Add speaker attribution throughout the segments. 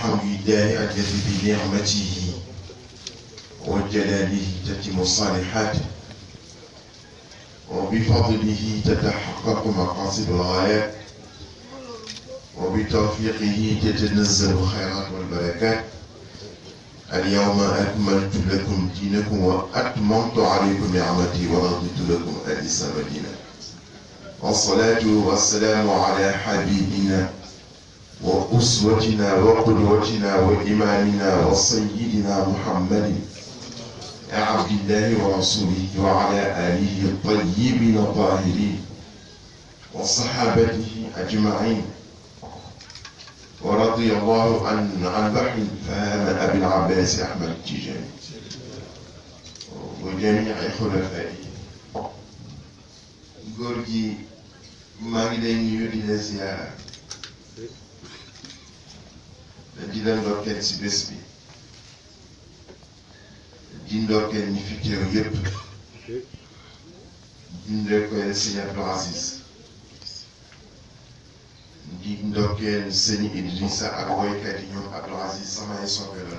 Speaker 1: الحمد لله الذي بنعمته وجلاله تتم الصالحات وبفضله تتحقق مقاصد الغايات وبتوفيقه تتنزل الخيرات والبركات. اليوم أكملت لكم دينكم وأتممت عليكم نعمتي ورضيت لكم الإسلام دينا. والصلاة والسلام على حبيبنا وأسوتنا وقدوتنا وإمامنا وسيدنا محمد عبد الله ورسوله وعلى آله الطيبين الطاهرين وصحابته أجمعين. ورضي الله عن بحر فهام أبي العباس أحمد التجاني وجميع خلفائه. góor gi maa ngi lay nuyu di la ziyaara di la ndokkeel si bés bi di ndokkeel ñi fi teew yépp di ndokkeel sëñ Abdou Aziz di ndokkeel sëñ Idrissa ak woykat yi ñoom Abdou Aziz samay soppe la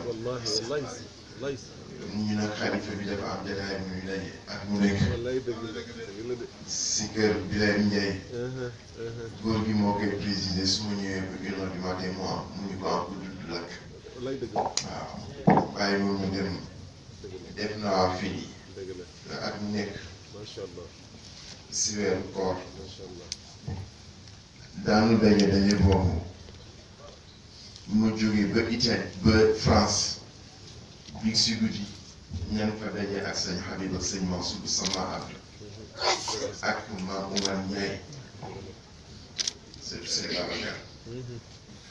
Speaker 1: ñu nag xalifa bi dafa am jataay muy daje ak mu nekk si kër Birame Ndiaye góor gi moo koy présider su ma ñëwee ba 1 heure du matin mu ñu ko am ko dudd lakk waaw bàyyi moom mu dem def na waa fii ak mu nekk si weeru koor daanu daje boobu mu jóge ba Italie ba France bi si guddi ñan fa daje ak sëñ Habib ak sëñ Mansour sama Abdou ak maam Oumar Ndiaye surtout sëñ Babacar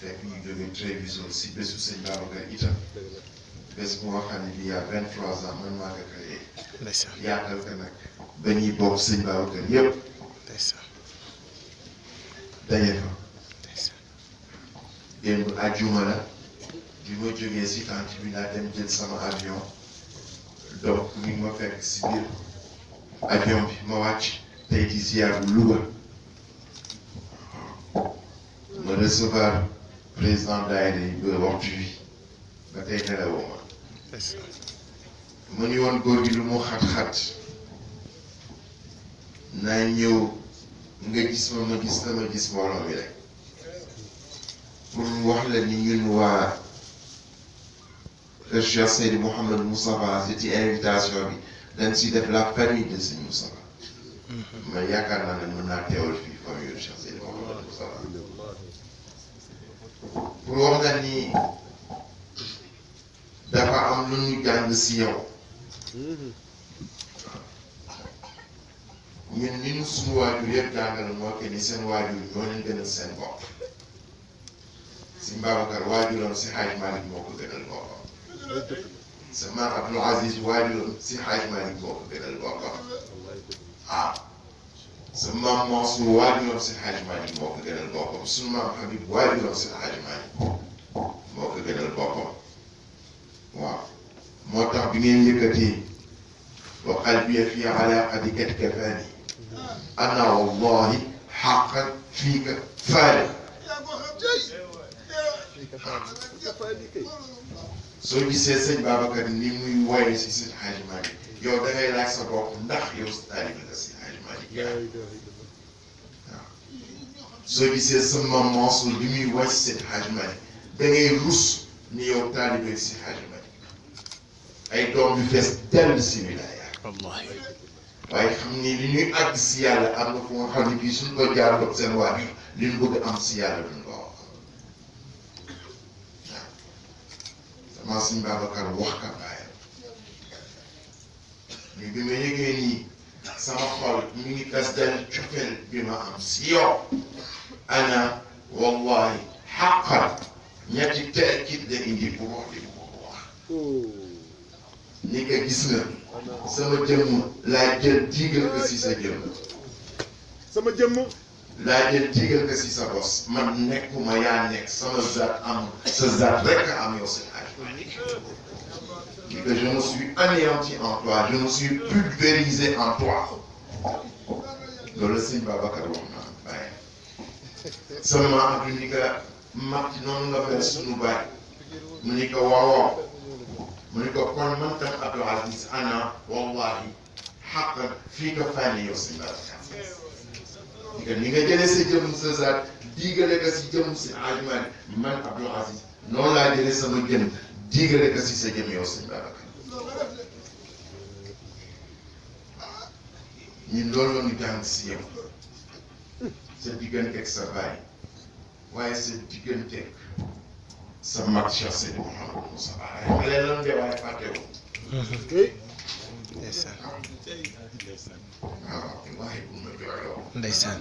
Speaker 1: fekk ñu jóge Tréviso si bésu sëñ Babacar itam bés bu nga xam ne bi y a 23 ans man maa ko créé yaatal ko nag ba ñuy bokk sëñ Babacar yëpp daje fa démb àjjuma la bi ma jógee si tànt bi laa dem jël sama avion donc mi ngi ma fekk si biir avion bi ma wàcc tey di ziar bu Louga ma recevoir président daayira yi ba waxtu bi ba tey nelawoo ma ni woon góor gi lu mu xat-xat naa ñëw nga gis ma gis la ma gis mbooloo mi rek pour wax la ni ñun waa Cheikh Seydi Mouhamed Moustapha ci invitation bi dañ si def la famille de Seydi Moustapha ma yaakaar naa ne mën naa teewal fii famille de Cheikh Seydi Mouhamed Moustapha pour wax la ni dafa am lu ñu jàng si yow ñun ni ñu suñu waajur yëpp jàngal moo ke ni seen waajur ñoo leen gënal seen bopp si Babacar waajuram si Hadj Malick moo ko gënal boppam sa maam Abdou Aziz waajuram si Hadj Malick moo ko gënal boppam sa maam Mansour waajuram si Hadj Malick moo ko gënal boppam suñu maam Habib waajuram si Hadj Malick moo ko gënal boppam waaw moo tax bi ngeen yëkkatee wa qalbiya fi alaaqatika kafaani ana wallahi xaqan fiika faari soo gisee sëñ Babacar ni muy woye si seen Hadj Malick yow da ngay laaj sa bopp ndax yow si taalibe nga si Hadj Malick waaw soo gisee sa maam Mansour li muy woy si seen Hadj Malick da ngay rus ni yow taalibe si Hadj Malick ay doom yu fees dell si wilaaya waaye xam ni li ñuy àgg si yàlla am na fu nga xam ne bii suñ ko jaaraloon seen waajur li ñu bëgg am si yàlla duñ ko wax waaw sama suñ Babacar wax ka bàyyam ni bi ma yëgee nii sama xol mi ngi gas dal cofeel bi ma am si yow ana wallahi xaqan ñetti taakid la indi pour wax li ma ko wax ni nga gis nga sama jëmm laa jël diigal ko si sa jëmm
Speaker 2: sama jëmm
Speaker 1: laa jël diigal ko si sa bos man nekkuma yaa nekk sama zaat am sa zaat rek a am yow seen Hadj ni que je me suis anéanti en toi je me suis pulvérisé en toi loolu sëñ Babacar wax na bàyyi sama maam Abdou ni que mag ci noonu nga mel suñu baay mu ni ko waaw mu ni ko kon man tam Abdou Aziz ana wallahi xaqan fii nga fànni yow sëñ Babacar ni nga jëlee sa jëmm sa zaat diigale ko si jëmm si ajman man Abdou Aziz noonu laa jëlee sama jëm diigale ko si sa jëm yow sëñ Babacar ñun loolu la ñu jàng si yow sa digganteeg sa baay waaye sa digganteeg sa mag Cheikh Seydi Mouhamadou Moussa Ba xale lan de waaye fàtte wu.
Speaker 3: ndeysaan
Speaker 1: waaw waaye bu ma jooyloo.
Speaker 3: ndeysaan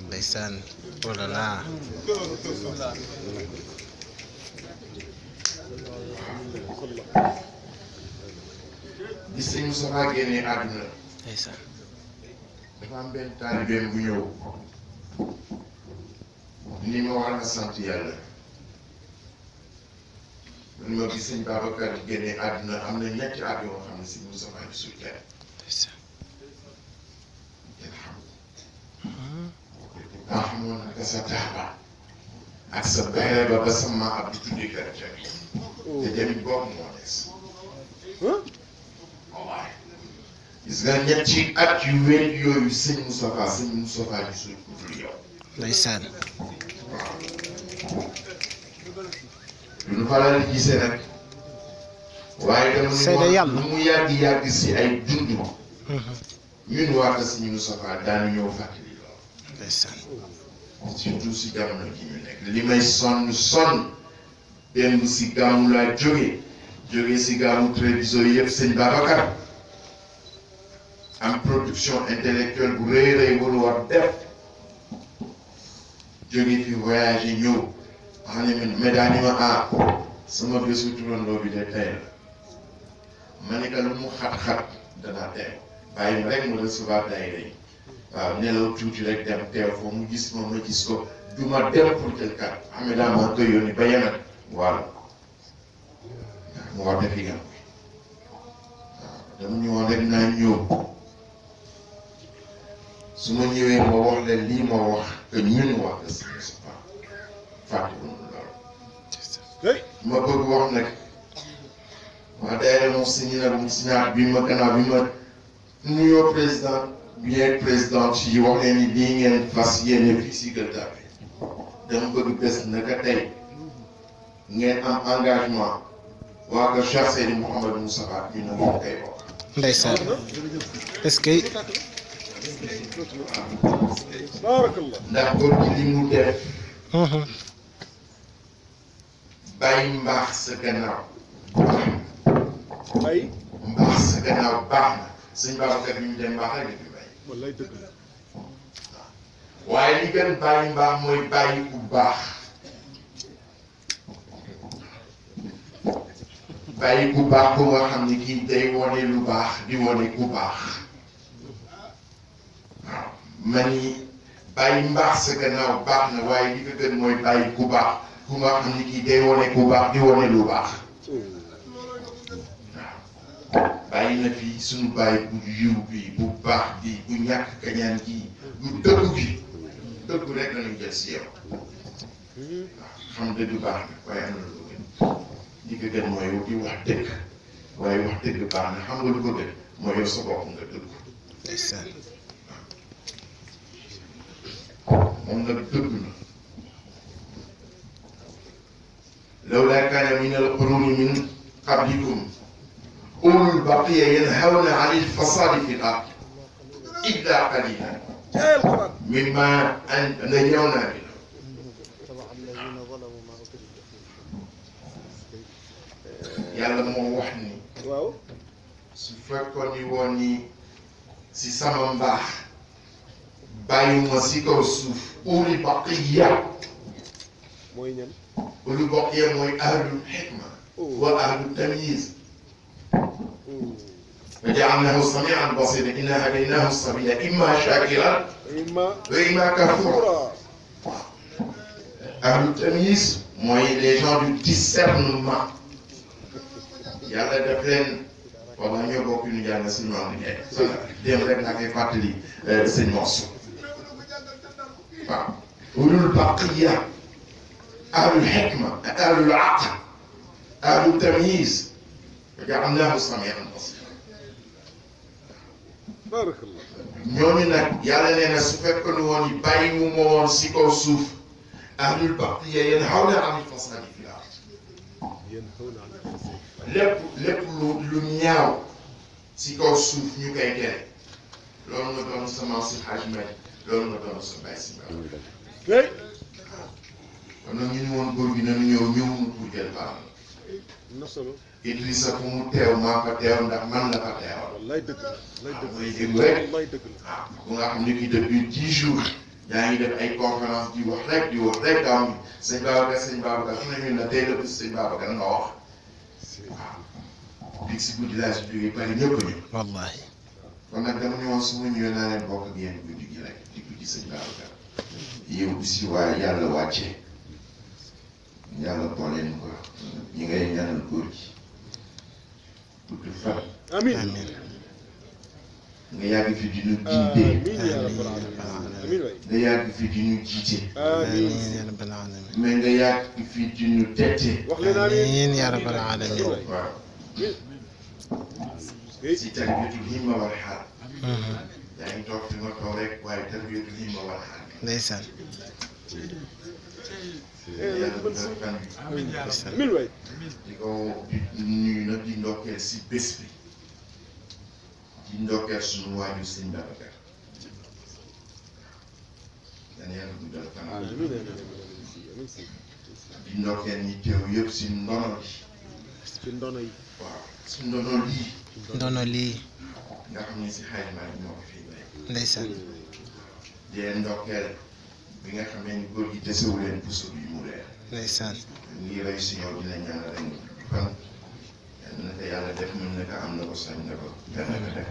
Speaker 3: ndeysaan oh là là
Speaker 1: bi sëñ Moussa Ba génnee àdduna
Speaker 3: ndeysaan
Speaker 1: dafa am benn taalibeem bu ñëw ni ma war na sant yàlla man ma gis sëñ Babacar génnee àdduna am na ñetti at yoo xam ne sëñ Moussa Ba gisul kenn
Speaker 3: ndeysaan
Speaker 1: kenn xam daa xamoon naka sa taaba ak sa bayre ba sama ab di tuddee kër jami te jami boobu moo des waaye gis nga ñetti at yu wéet yooyu sëñ Moustapha gisul ku dul yow
Speaker 3: ndeysaan
Speaker 1: waaw lu nu faral di gisee nag waaye dama
Speaker 3: seede yàlla
Speaker 1: lu mu yàgg si ay dund ñun waa ka sëñ Moustapha daanu ñëw fàttali lool
Speaker 3: ndeysaan
Speaker 1: surtout si jamono ji ñu nekk li may sonn démb si gàmmu laa jóge si gàmmu télévision yëpp sëñ Babacar am production intellectuelle bu rëy bu nu war def jóge fi voyage yi ñëw xam ne médaani ma sama bésu turandoo bi de tey la ma ne que lu mu xat-xat danaa tey bàyyi ma rek mu recevoir daayira yi waaw nelaw tuuti rek dem teew foofu mu gis ma ma gis ko du ma dem pour quelqu'un xam ne daa maa koy yónni ba yemat voilà mu war defi gam waaw dama ñëwoon rek naa ñëw su ma ñëwee ma wax leen lii ma wax que ñun wax que si Moustapha fàttewuñu loolu ma bëgg wax nag waa daayira moom signé nag mu signaat bi ma gannaaw bi ma nuyoo président bien présidente yi wax leen ni lii ngeen fas yéene fii si Gueule Tapée dama bëgg bés naka tey ngeen am engagement waa ko Cheikh Seydi Mouhamadou Moussa Ba ñu ne ngeen koy bokk.
Speaker 3: ndeysaan est-ce que
Speaker 2: baarakallah
Speaker 1: ndax góor gi li mu def bàyyi mbaax sa gannaaw
Speaker 2: ay
Speaker 1: mbaax sa gannaaw baax na sëñ Babacar bi ñu dem mbaax rek la fi bàyyi
Speaker 2: wallaay dëgg la
Speaker 1: waaye li gën bàyyi mbaax mooy bàyyi ku baax bàyyi ku baax ku nga xam ne kii day wone lu baax di wone ku baax waaw man ni bàyyi mbaax sa gannaaw baax na waaye li ko gën mooy bàyyi ku baax ku nga xam ne kii day wone ku baax di wone lu baax waaw bàyyi na fi suñu bàyyi bu yiw bi bu baax bi bu ñàkk kañaan gi bu dëggu bi dëggu rek lañu jël si yow waaw xam dëgg baax na waaye am na lu gën li ko gën mooy di wax dëgg waaye wax dëgg baax na xam nga lu ko gën mooy yow sa bopp nga dëgg
Speaker 3: ndeysaan
Speaker 1: moom nag dëgg na lawlaa kaana mina al-quruuni min qablikum ulul baqiya yanhawna ani l-fasaadi fi l-ard illaa qaliilan mimmaa najjawnaa minhu yàlla moo wax ni
Speaker 2: waaw
Speaker 1: su fekkoon ni woon ni si sama mbaax bàyyiwuma si kaw suuf ulul baqiya
Speaker 2: mooy ñan
Speaker 1: ulul baqiya mooy ahlul xikma wa ahlul tamyiz وجعلناه سميعا بصيرا إنا هديناه السبيل إما شاكرا وإما كفورا أهل التمييز mooy les gens du discernement yàlla def leen wala ñoo bokk ñu jàng si ñoom di nekk dem rek laa koy fàttali sëñ Mansour waaw ulul baqiya ahlul hikma ahlul aql ahlul tamyiz ja'alnaahu samii'an basiiran.
Speaker 2: barakallah.
Speaker 1: ñooñu nag yàlla nee na su fekkoon woon yi bàyyi wu ma woon si kaw suuf ahlul baghiya yanhawna anil fasaadi fil ard. lépp lu ñaaw si kaw suuf ñu koy tere loolu nga doon sama si Hajj Malick loolu nga doon sa bàyyi si mbaa.
Speaker 2: hey.
Speaker 1: kon nag ñu ne woon góor gi nañu ñëwuñu pour jël parole.
Speaker 2: na solo.
Speaker 1: Idrissa fu mu teew maa fa teew ndax man la fa teewal.
Speaker 2: wallaay dëgg la.
Speaker 1: mooy déglu rek
Speaker 2: wallaay dëgg la.
Speaker 1: waaw bu nga xam ne kii depuis 10 jours yaa ngi def ay conférence di wax rek gaaw mi sëñ Babacar fu ne ñu la tey la bis sëñ Babacar nga wax waaw dig si guddi laa si jógee bari ñëpp ñu.
Speaker 3: wallahi
Speaker 1: kon nag dama ne woon su ma ñëwee naa leen bokk ak yéen guddi gi rek di guddi sëñ Babacar yow aussi waaye yàlla wàcce yàlla booleen ko ñi ngay ñaanal góor gi gudd fan.
Speaker 2: amiin
Speaker 3: amiin
Speaker 1: nga yàgg fi di ñu
Speaker 2: amiin
Speaker 1: jiite
Speaker 2: yaa rabbal aalamiin amiin waay.
Speaker 1: nga yàgg fi di ñu jiite
Speaker 2: amiin.
Speaker 3: amiin ya rabbal alamin
Speaker 1: mais nga yàgg fi di ñu tette.
Speaker 2: wax leen amiin.
Speaker 3: amiin ya rabbal alamin
Speaker 1: waaw si tarbiyatul himma wal xaal. yaa ngi toog fi nga toog rek waaye tarbiyatul himma wal xaal.
Speaker 3: ndeysaan
Speaker 1: yàlla bu def fan bi.
Speaker 2: amiin waay.
Speaker 1: di ko di nuyu nag di ndokkeel si bés bi di ndokkeel suñu waajur sëñ Babacar. dana yàlla bu def fan.
Speaker 2: amiin amiin si.
Speaker 1: di ndokkeel ñi teew yëpp si ndono li.
Speaker 2: ci ndono yi.
Speaker 1: waaw si ndono lii.
Speaker 3: ndono lii
Speaker 1: nga xam ne si Hajj Malick moo ko fii bay.
Speaker 3: ndeysaan
Speaker 1: di leen ndokkeel bi nga xamee ni góor gi desewu leen puso bi mu leer.
Speaker 3: ndeysaan
Speaker 1: ngi rey si yow dina ñaan rek fan yal na ko yàlla def mën na ko am na ko sañ na ko dana ko def.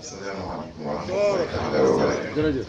Speaker 1: asalaamaaleykum wa rahmatullahi wa barakatuh.
Speaker 2: jërëjëf.